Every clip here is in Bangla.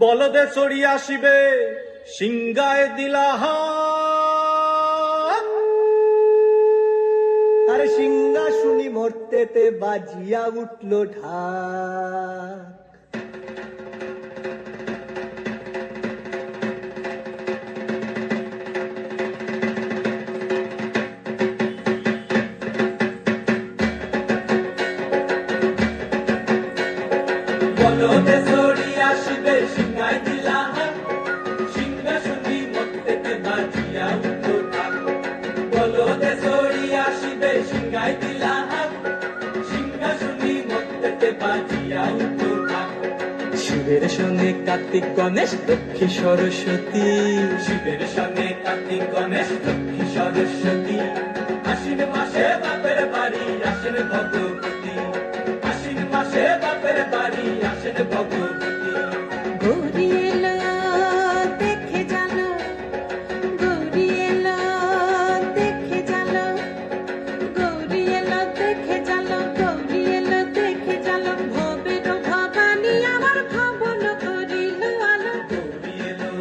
বলদে চড়ি আসিবে সিংগায় দিলা আরে সিংহা শুনি মরতেতে বাজিয়া উঠল ঢাক। বলদে চড়ি আসিবে সিংগায় দিলা সিংহা শুনি মরতেতে বাজিয়া উঠল ঢাক। বলদে চড়ি আসিবে সিংগায় দিলা সিংহা শুনি মরতেতে বাজিয়া উঠল ঢাক। শিবের সঙ্গে কার্তিক গণেশ লক্ষ্মী সরস্বতী, শিবের সঙ্গে কার্তিক গণেশ লক্ষ্মী সরস্বতী, আশ্বিন মাসে বাপের বাড়ি আসেন ভগবতী, আশ্বিন মাসে বাপের বাড়ি আসেন ভগবতী। গৌরী এলো দেখে জানো, গৌরী এলো দেখে জানো, গৌরী এলো দেখে জানো, গৌরী এলো দেখে জানো, ভবের ভবানী আমার ভবন করিল আলো। গৌরী এলো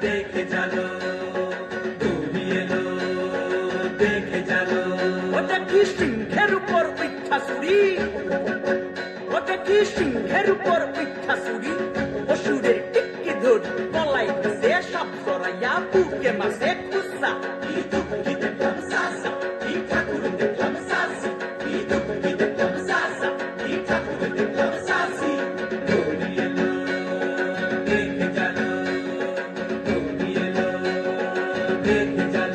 দেখে জানো, গৌরী এলো দেখে জানো। ওটা কি সিংহের উপর উঠা চুরি, ওটা কি সিংহের উপর উঠা চুরি, অসুরের টিকি ধর পলাইতেছে সব জড়াইয়া বুকে মাসে খুসা। কি দুঃখী দেখলাম সাসা, কি ঠাকুর দেখলাম সাসি, কি দুঃখী দেখলাম সাসা, কি ঠাকুর দেখলাম সাসি। গৌরী এলো দেখে জানো, গৌরী এলো দেখে জানো।